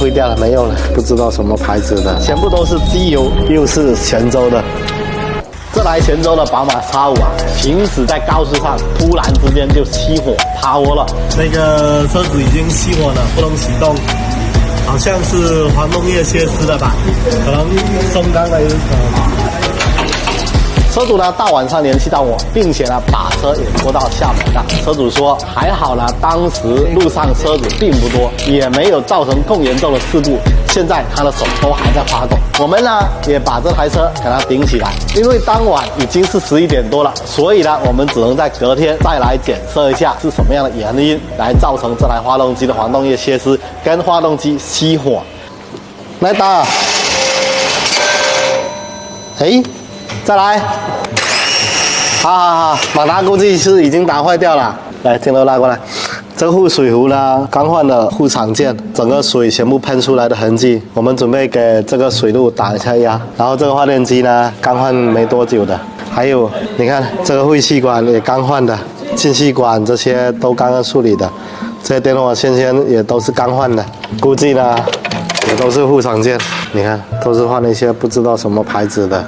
灰掉了，没用了，不知道什么牌子的，全部都是机油，又是泉州的。这台泉州的宝马 X5啊，行驶在高速上，突然之间就熄火趴窝了。那个车子已经熄火了，不能启动，好像是黄动液缺失了吧？可能松缸的有可能。车主呢，大晚上联系到我，并且呢，把车也拖到厦门了。车主说还好呢，当时路上车子并不多，也没有造成更严重的事故。现在他的手都还在发抖。我们呢也把这台车给它顶起来，因为当晚已经是11点多了，所以呢我们只能在隔天再来检测一下是什么样的原因来造成这台发动机的黄动液缺失跟发动机熄火。来打，哎，再来，好，马达估计是已经打坏掉了。来，镜头拉过来。这护水壶呢，刚换了护厂件，整个水全部喷出来的痕迹。我们准备给这个水路打一下压。然后这个发电机呢，刚换没多久的。还有，你看这个汇气管也刚换的，进气管这些都刚刚处理的，这些电火线也都是刚换的。估计呢，也都是护厂件。你看，都是换了一些不知道什么牌子的。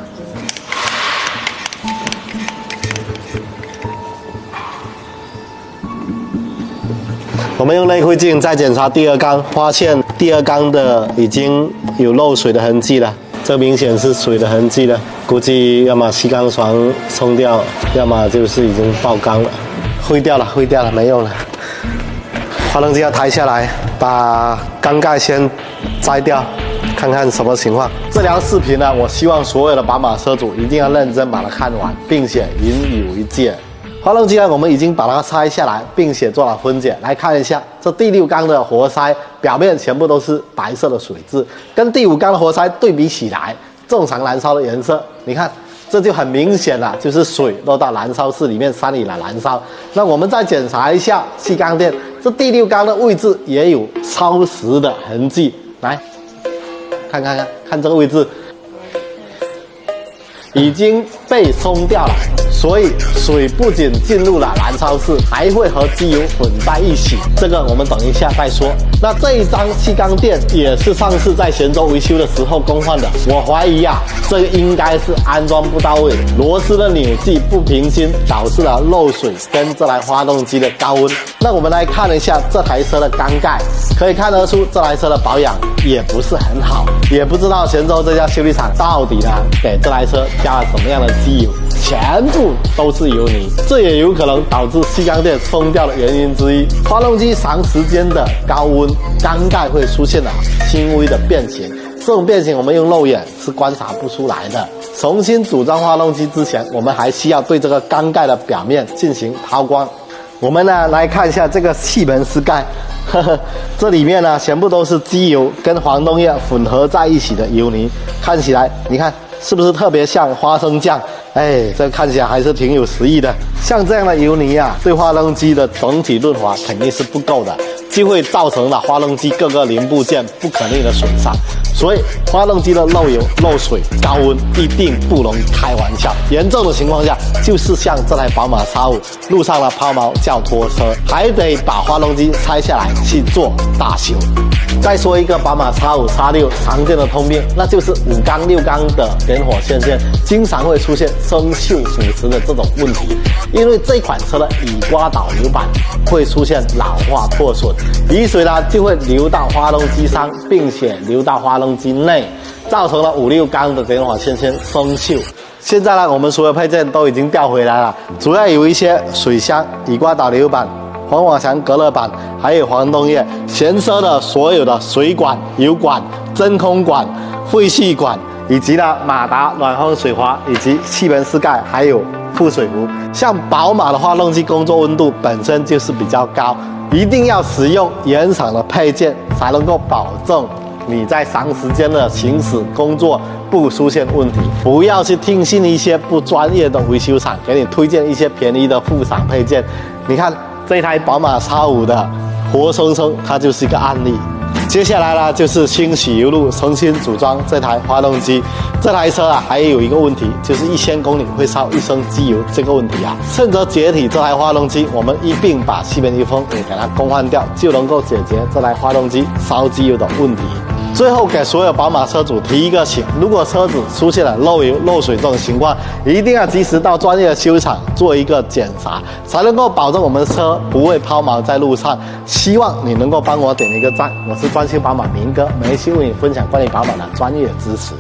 我们用内窥镜再检查第二缸，发现第二缸的已经有漏水的痕迹了，这明显是水的痕迹了。估计要么吸缸床冲掉，要么就是已经爆缸了，灰掉了，没用了。发动机要抬下来，把缸盖先摘掉，看看什么情况。这条视频呢，我希望所有的宝马车主一定要认真把它看完，并且引以为戒。发动机呢，我们已经把它拆下来，并且做了分解。来看一下，这第6缸的活塞表面全部都是白色的水渍，跟第5缸的活塞对比起来，正常燃烧的颜色，你看这就很明显了，就是水落到燃烧室里面山里来燃烧。那我们再检查一下气缸垫，这第6缸的位置也有烧蚀的痕迹，来看这个位置，已经被冲掉了。所以水不仅进入了燃烧室，还会和机油混在一起，这个我们等一下再说。那这一张气缸垫也是上次在泉州维修的时候更换的，我怀疑啊，这个应该是安装不到位，螺丝的扭矩不平均，导致了漏水跟这台发动机的高温。那我们来看一下这台车的缸盖，可以看得出这台车的保养也不是很好，也不知道泉州这家修理厂到底呢给这台车加了什么样的机油，全部都是油泥，这也有可能导致气缸垫松掉的原因之一。发动机长时间的高温，缸盖会出现了轻微的变形，这种变形我们用肉眼是观察不出来的。重新组装发动机之前，我们还需要对这个缸盖的表面进行抛光。我们呢来看一下这个气门室盖，这里面呢全部都是机油跟黄动液混合在一起的油泥，看起来你看是不是特别像花生酱？哎，这看起来还是挺有实意的。像这样的油泥啊，对发动机的整体润滑肯定是不够的，就会造成了发动机各个零部件不可逆的损伤。所以发动机的漏油、漏水、高温一定不能开玩笑。严重的情况下，就是像这台宝马 X5 路上的抛锚叫拖车，还得把发动机拆下来去做大修。再说一个宝马 X5、X6 常见的通病，那就是5缸、6缸的点火线经常会出现生锈腐蚀的这种问题。因为这款车的雨刮导流板会出现老化破损，雨水呢就会流到发动机上，并且流到发动机内，造成了5、6缸的点火线生锈。现在呢，我们所有配件都已经调回来了，主要有一些水箱、雨刮导流板、防火墙隔热板，还有黄动液。前车的所有的水管、油管、真空管、汇气管，以及呢马达、暖风水滑，以及气门室盖，还有副水壶。像宝马的发动机工作温度本身就是比较高，一定要使用原厂的配件，才能够保证你在长时间的行驶工作不出现问题。不要去听信一些不专业的维修厂给你推荐一些便宜的副厂配件。你看这台宝马 X5 的活生生它就是一个案例。接下来呢，就是清洗油路，重新组装这台发动机。这台车啊，还有一个问题，就是1000公里会烧1升机油这个问题啊。趁着解体这台发动机，我们一并把气门油封也给它更换掉，就能够解决这台发动机烧机油的问题。最后给所有宝马车主提一个醒，如果车子出现了漏油、漏水这种情况，一定要及时到专业的修理厂做一个检查，才能够保证我们的车不会抛锚在路上。希望你能够帮我点一个赞，我是专心宝马明哥，每一期为你分享关于宝马的专业知识。